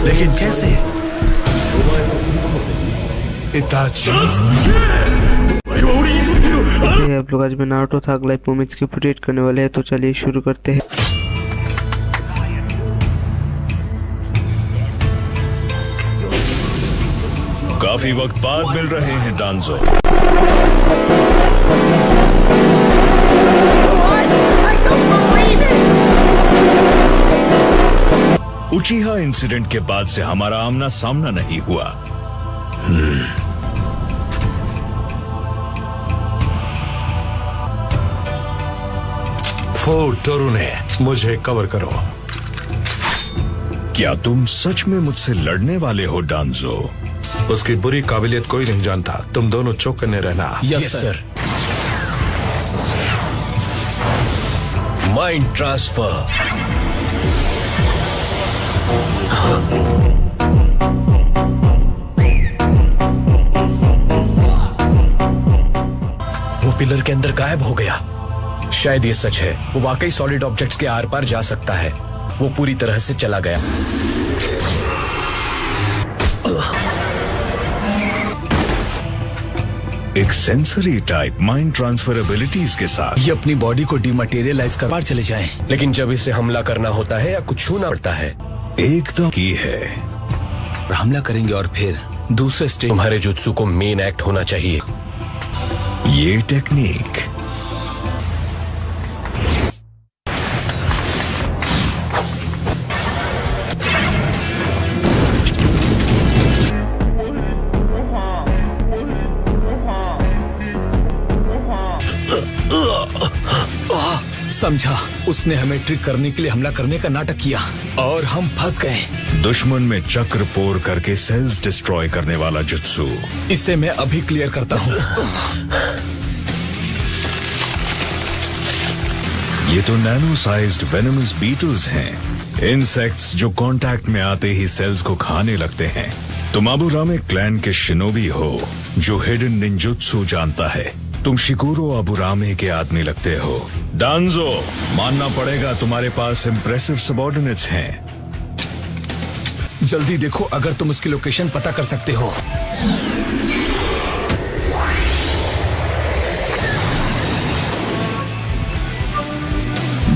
लेकिन कैसे? इताची। आप लोग आज में नारुतो था अगला मोमेंट्स की अपडेट करने वाले हैं, तो चलिए शुरू करते हैं। काफी वक्त बाद मिल रहे हैं डांजो। उचिहा इंसिडेंट के बाद से हमारा आमना सामना नहीं हुआ। टोरुने, मुझे कवर करो। क्या तुम सच में मुझसे लड़ने वाले हो डांजो? उसकी बुरी काबिलियत कोई नहीं जानता। तुम दोनों चौकन्ने रहना। Yes sir. Mind transfer. वो पिलर के अंदर गायब हो गया। शायद ये सच है, वो वाकई सॉलिड ऑब्जेक्ट्स के आर पार जा सकता है। वो पूरी तरह से चला गया। एक sensory type mind transfer abilities के साथ ये अपनी बॉडी को डिमटेरियलाइज कर पार चले जाएं। लेकिन जब इसे हमला करना होता है या कुछ छूना पड़ता है, एकदम की है। हमला करेंगे और फिर दूसरे स्टेज तुम्हारे जुत्सु को मेन एक्ट होना चाहिए। ये टेक्निक समझा, उसने हमें ट्रिक करने के लिए हमला करने का नाटक किया और हम फंस गए। दुश्मन में चक्र पोर करके सेल्स डिस्ट्रॉय करने वाला जुत्सु। इसे मैं अभी क्लियर करता हूँ। ये तो नैनो साइज्ड वेनमस बीटल्स हैं। इंसेक्ट्स जो कांटेक्ट में आते ही सेल्स को खाने लगते हैं। तुम अबुरामे क्लैन के शिनोबी हो जो हिडन निंजुत्सु जानता है। तुम शिकुरो अबुरामे के आदमी लगते हो। डांजो, मानना पड़ेगा तुम्हारे पास इम्प्रेसिव सबऑर्डिनेट्स हैं। जल्दी देखो अगर तुम उसकी लोकेशन पता कर सकते हो।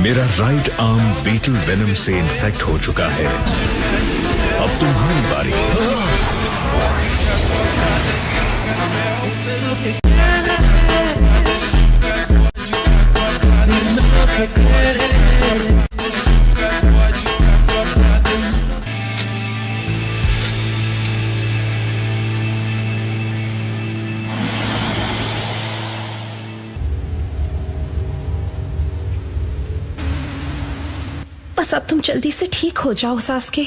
मेरा राइट आर्म बीटल वेनम से इन्फेक्ट हो चुका है। अब तुम्हारी बारी। बस अब तुम जल्दी से ठीक हो जाओ सास्के।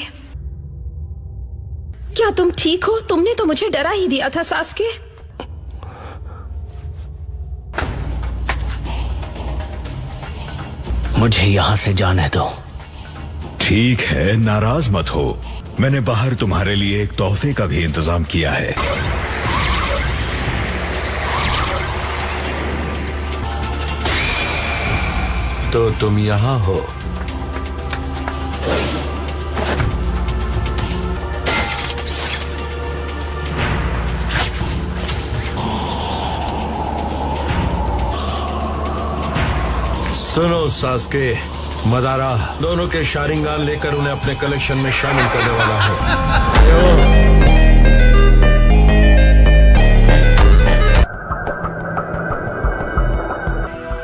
क्या तुम ठीक हो? तुमने तो मुझे डरा ही दिया था सास्के। मुझे यहाँ से जाने दो। ठीक है, नाराज मत हो। मैंने बाहर तुम्हारे लिए एक तोहफे का भी इंतजाम किया है। तो तुम यहाँ हो। सुनो सास्के, मदारा दोनों के शारिंगान लेकर उन्हें अपने कलेक्शन में शामिल करने वाला हूँ।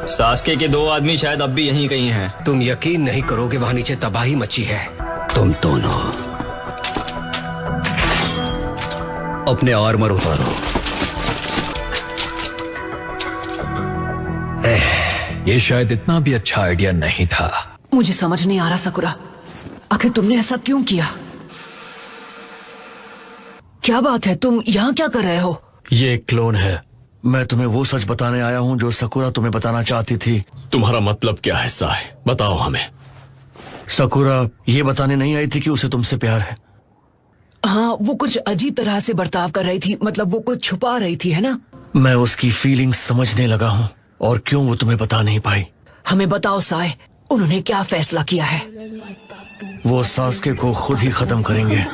सास्के के दो आदमी शायद अब भी यहीं कहीं हैं। तुम यकीन नहीं करोगे, वहां नीचे तबाही मची है। तुम दोनों अपने आर्मर उतारो। ये शायद इतना भी अच्छा आइडिया नहीं था। मुझे समझ नहीं आ रहा सकुरा, आखिर तुमने ऐसा क्यों किया? क्या बात है, तुम यहाँ क्या कर रहे हो? ये एक क्लोन है। मैं तुम्हें वो सच बताने आया हूँ जो सकुरा तुम्हें बताना चाहती थी। तुम्हारा मतलब क्या है साय? बताओ हमें। सकुरा ये बताने नहीं आई थी कि उसे तुमसे प्यार है। हाँ, वो कुछ अजीब तरह से बर्ताव कर रही थी, मतलब वो कुछ छुपा रही थी, है ना? मैं उसकी फीलिंग्स समझने लगा हूँ और क्यों वो तुम्हें बता नहीं पाई। हमें बताओ साय, उन्होंने क्या फैसला किया है? वो सास्के को खुद ही खत्म करेंगे।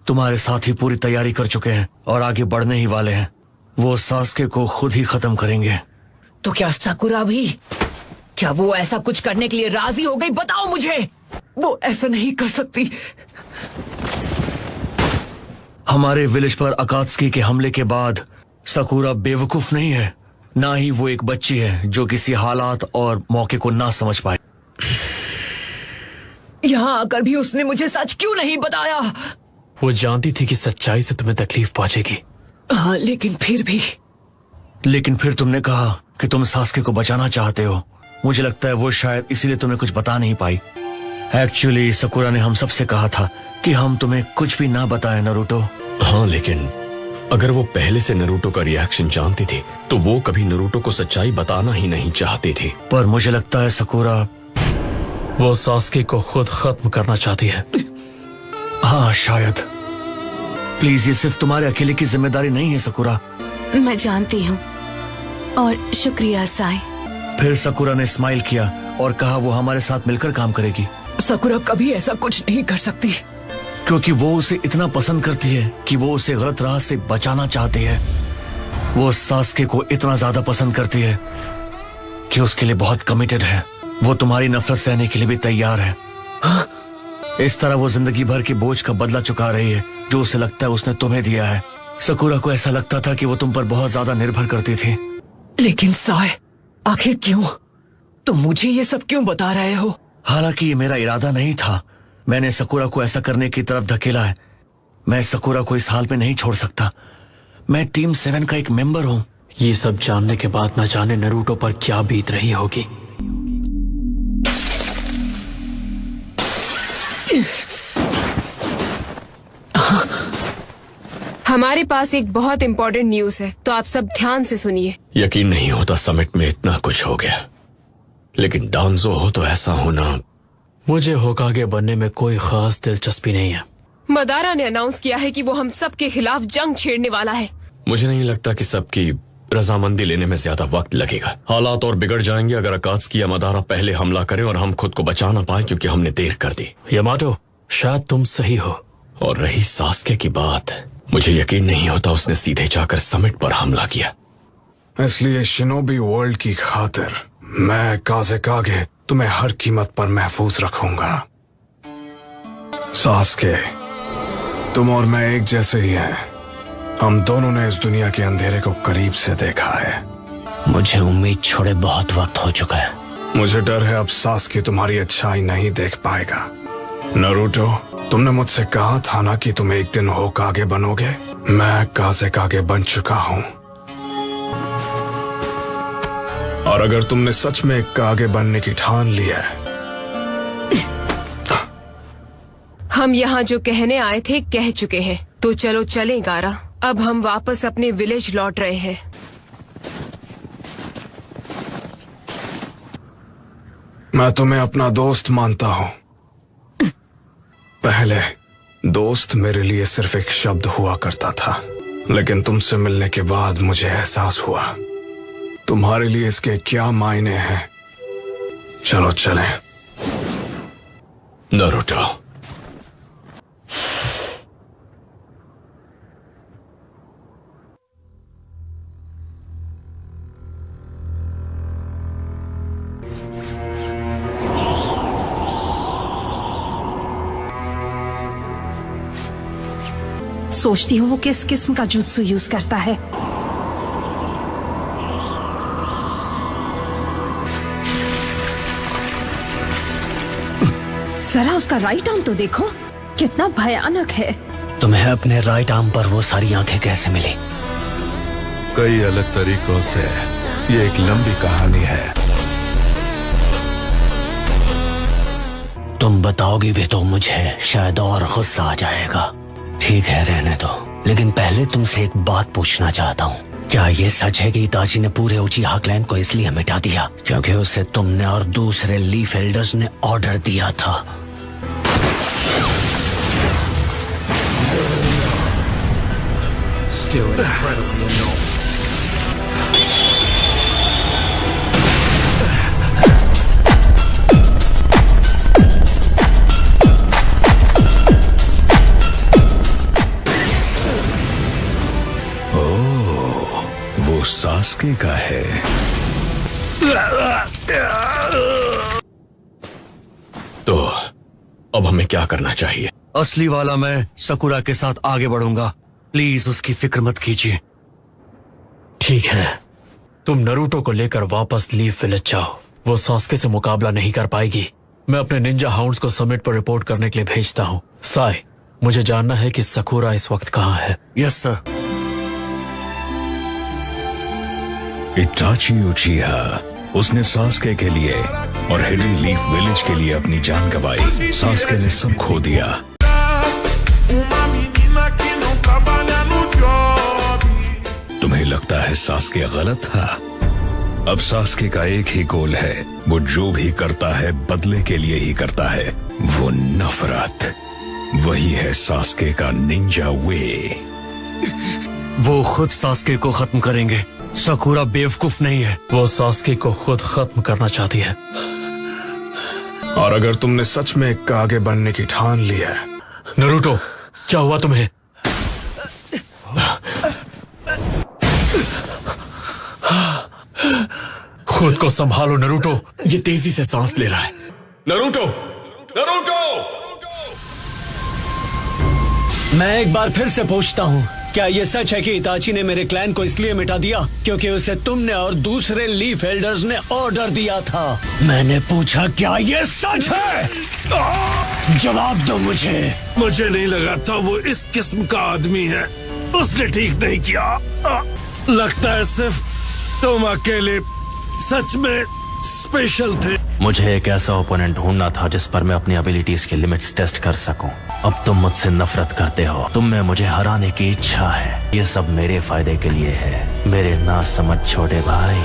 तुम्हारे साथी पूरी तैयारी कर चुके हैं और आगे बढ़ने ही वाले हैं। वो सास्के को खुद ही खत्म करेंगे। तो क्या साकुरा भी? क्या वो ऐसा कुछ करने के लिए राजी हो गई? बताओ मुझे। वो ऐसा नहीं कर सकती। हमारे विलेज पर अकात्सुकी के हमले के बाद साकुरा बेवकूफ नहीं है, ना ही वो एक बच्ची है जो किसी हालात और मौके को ना समझ पाए। यहाँ आकर भी उसने मुझे सच क्यों नहीं बताया? वो जानती थी कि सच्चाई से तुम्हें तकलीफ पहुंचेगी। हाँ, लेकिन फिर तुमने कहा कि तुम सास्के को बचाना चाहते हो। मुझे लगता है वो शायद इसीलिए तुम्हें कुछ बता नहीं पाई। एक्चुअली साकुरा ने हम सबसे कहा था कि हम तुम्हें कुछ भी ना बताएं नारुतो। हाँ, लेकिन अगर वो पहले से नारुतो का रिएक्शन जानती थी तो वो कभी नारुतो को सच्चाई बताना ही नहीं चाहती थी। पर मुझे लगता है साकुरा वो सास्के को खुद खत्म करना चाहती है। हाँ, शायद। प्लीज, ये सिर्फ तुम्हारे अकेले की जिम्मेदारी नहीं है साकुरा। मैं जानती हूँ और शुक्रिया साई। फिर साकुरा ने स्माइल किया और कहा वो हमारे साथ मिलकर काम करेगी। साकुरा कभी ऐसा कुछ नहीं कर सकती, क्योंकि वो उसे इतना पसंद करती है कि वो उसे गलत राह से बचाना चाहती है। वो सास्के को इतना ज्यादा पसंद करती है कि उसके लिए बहुत कमिटेड है। वो तुम्हारी नफरत सहने के लिए भी तैयार है। हाँ? इस तरह वो जिंदगी भर के बोझ का बदला चुका रही है जो उसे लगता है उसने तुम्हें दिया है। साकुरा को ऐसा लगता था कि वो तुम पर बहुत ज्यादा निर्भर करती थी। लेकिन साय, आखिर क्यों? तुम मुझे ये सब क्यों बता रहे हो? हालांकि ये मेरा इरादा नहीं था। मैंने साकुरा को ऐसा करने की तरफ धकेला है। मैं साकुरा को इस हाल में नहीं छोड़ सकता। मैं टीम 7 का एक मेंबर हूँ। ये सब जानने के बाद न जाने नारुतो पर क्या बीत रही होगी। हमारे पास एक बहुत इंपॉर्टेंट न्यूज है, तो आप सब ध्यान से सुनिए। यकीन नहीं होता समिट में इतना कुछ हो गया, लेकिन डांजो हो तो ऐसा होना। मुझे होकागे बनने में कोई खास दिलचस्पी नहीं है। मदारा ने अनाउंस किया है कि वो हम सब के खिलाफ जंग छेड़ने वाला है। मुझे नहीं लगता कि सबकी रजामंदी लेने में ज्यादा वक्त लगेगा। हालात और बिगड़ जाएंगे अगर अकात्सुकी या मदारा पहले हमला करे और हम खुद को बचा ना पाए क्योंकि हमने देर कर दी। यामाटो, शायद तुम सही हो। और रही सास्के की बात, मुझे यकीन नहीं होता उसने सीधे जाकर समिट पर हमला किया। इसलिए शिनोबी वर्ल्ड की खातिर मैं काज़ेकागे तुम्हें हर कीमत पर महफूज रखूंगा। सास्के, तुम और मैं एक जैसे ही हैं। हम दोनों ने इस दुनिया के अंधेरे को करीब से देखा है। मुझे उम्मीद छोड़े बहुत वक्त हो चुका है। मुझे डर है अब सास्के तुम्हारी अच्छाई नहीं देख पाएगा। नारुतो, तुमने मुझसे कहा था ना कि तुम एक दिन होकागे बनोगे। मैं काज़ेकागे बन चुका हूँ। और अगर तुमने सच में कागे बनने की ठान ली है, हम यहाँ जो कहने आए थे कह चुके हैं, तो चलो चलें गारा। अब हम वापस अपने विलेज लौट रहे हैं। मैं तुम्हें अपना दोस्त मानता हूँ। पहले दोस्त मेरे लिए सिर्फ एक शब्द हुआ करता था, लेकिन तुमसे मिलने के बाद मुझे एहसास हुआ तुम्हारे लिए इसके क्या मायने हैं। चलो चलें। नारुतो, सोचती हूँ वो किस किस्म का जुत्सु यूज करता है। जरा उसका राइट आर्म तो देखो, कितना भयानक है। तुम्हें अपने राइट आर्म पर वो सारी आंखें कैसे मिली? कई अलग तरीकों से। ये एक लंबी कहानी है। तुम बताओगी भी तो मुझे शायद और गुस्सा आ जाएगा। ठीक है, रहने दो। लेकिन पहले तुमसे एक बात पूछना चाहता हूँ। क्या ये सच है कि इताची ने पूरे उचिहा क्लैन को इसलिए मिटा दिया क्योंकि उसे तुमने और दूसरे लीफ एल्डर्स ने ऑर्डर दिया था? सास्के का है। तो अब हमें क्या करना चाहिए? असली वाला मैं सकुरा के साथ आगे बढ़ूंगा। प्लीज उसकी फिक्र मत कीजिए। ठीक है, तुम नरूटो को लेकर वापस लीफ विलेज जाओ। वो सास्के से मुकाबला नहीं कर पाएगी। मैं अपने निंजा हाउंड्स को समिट पर रिपोर्ट करने के लिए भेजता हूँ। साई, मुझे जानना है कि सकुरा इस वक्त कहाँ है। Yes sir. इटाची उचिहा, उसने सास्के के लिए और हिडन लीफ विलेज के लिए अपनी जान गंवाई। सास्के ने सब खो दिया। तुम्हें लगता है सास्के गलत था? अब सास्के का एक ही गोल है, वो जो भी करता है बदले के लिए ही करता है। वो नफरत, वही है सास्के का निंजा वे। वो खुद सास्के को खत्म करेंगे। सकुरा बेवकूफ नहीं है। वो सास्के को खुद खत्म करना चाहती है। और अगर तुमने सच में कागे बनने की ठान ली है। नरूटो, क्या हुआ तुम्हें? खुद को संभालो नरूटो। ये तेजी से सांस ले रहा है। Naruto, Naruto! मैं एक बार फिर से पूछता हूँ, क्या ये सच है कि इताची ने मेरे क्लैन को इसलिए मिटा दिया क्योंकि उसे तुमने और दूसरे लीफ एल्डर्स ने ऑर्डर दिया था? मैंने पूछा, क्या ये सच है? जवाब दो मुझे। मुझे नहीं लगा था वो इस किस्म का आदमी है। उसने ठीक नहीं किया। लगता है सिर्फ तुम अकेले सच में स्पेशल थे। मुझे एक ऐसा ओपोनेंट ढूंढना था जिस पर मैं अपनी एबिलिटीज के लिमिट्स टेस्ट कर सकूं। अब तुम मुझसे नफरत करते हो। तुम में मुझे हराने की इच्छा है। ये सब मेरे फायदे के लिए है। मेरे ना समझ छोटे भाई,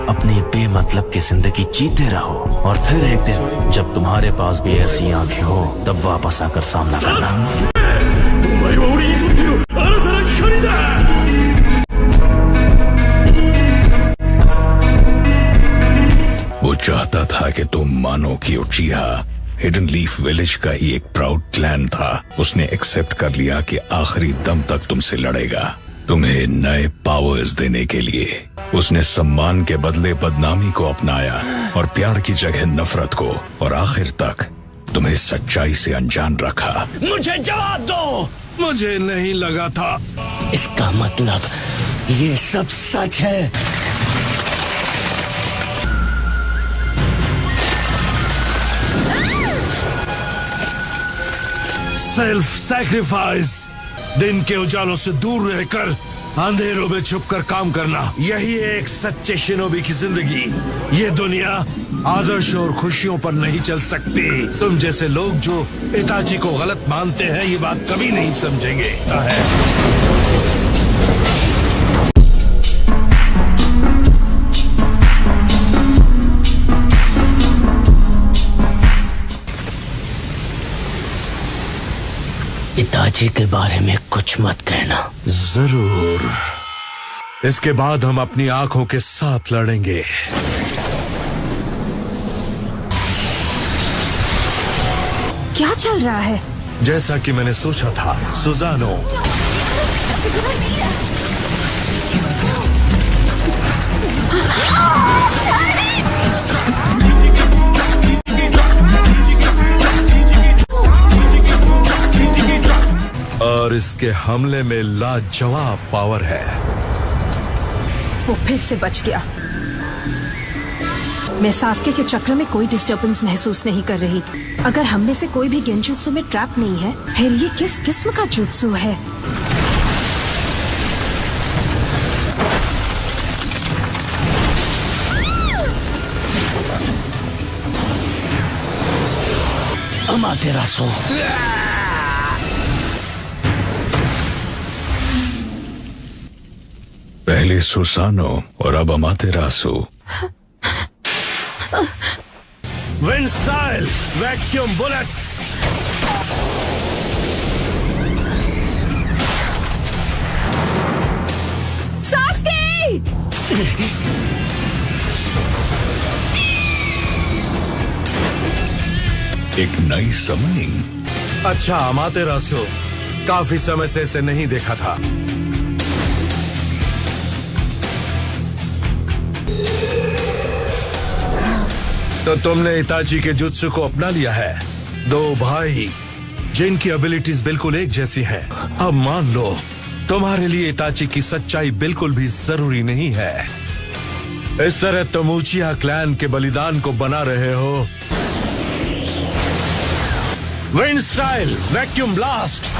अपनी बेमतलब की जिंदगी जीते रहो और फिर एक दिन जब तुम्हारे पास भी ऐसी आंखें हो तब वापस आकर सामना करना। वो चाहता था कि तुम मानो कि उचिहा हिडन लीफ विलेज का ही एक प्राउड क्लैन था। उसने एक्सेप्ट कर लिया कि आखिरी दम तक तुमसे लड़ेगा, तुम्हें नए पावर्स देने के लिए। उसने सम्मान के बदले बदनामी को अपनाया और प्यार की जगह नफरत को, और आखिर तक तुम्हें सच्चाई से अनजान रखा। मुझे जवाब दो। मुझे नहीं लगा था। इसका मतलब ये सब सच है? सेल्फ सैक्रिफाइस, दिन के उजालों से दूर रहकर अंधेरों में छुपकर काम करना, यही है एक सच्चे शिनोबी की जिंदगी। ये दुनिया आदर्श और खुशियों पर नहीं चल सकती। तुम जैसे लोग जो इताची को गलत मानते हैं ये बात कभी नहीं समझेंगे। इताची के बारे में कुछ मत कहना। जरूर। इसके बाद हम अपनी आंखों के साथ लड़ेंगे। क्या चल रहा है? जैसा कि मैंने सोचा था, सुजानो। और इसके हमले में लाजवाब पावर है। वो फिर से बच गया। मैं सास्के के चक्र में कोई डिस्टर्बेंस महसूस नहीं कर रही। अगर हम में से कोई भी गेंजुत्सु में ट्रैप नहीं है, फिर ये किस किस्म का जुत्सु है? अमातेरासु। पहले सुसानो और अब Amaterasu. Wind style vacuum bullets. Sasuke! एक नई समनिंग। अच्छा अमातेरासु, काफी समय से इसे नहीं देखा था। तो तुमने इताची के जुत्सु को अपना लिया है। दो भाई जिनकी एबिलिटीज बिल्कुल एक जैसी हैं। अब मान लो तुम्हारे लिए इताची की सच्चाई बिल्कुल भी जरूरी नहीं है। इस तरह तुम उचिया क्लैन के बलिदान को बना रहे हो। Wind style vacuum blast.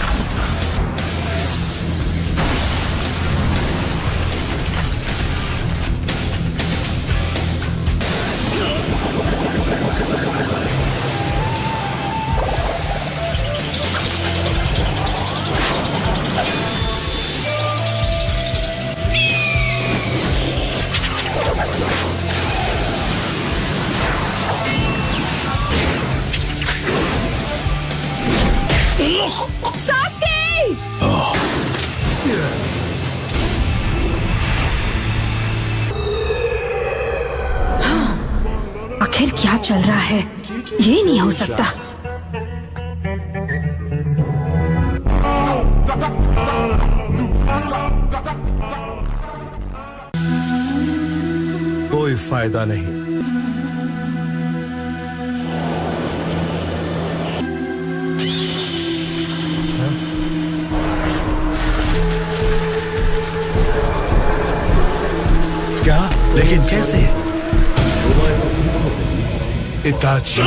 आखिर क्या चल रहा है? ये नहीं हो सकता। कोई फायदा नहीं। क्या? लेकिन कैसे? इताची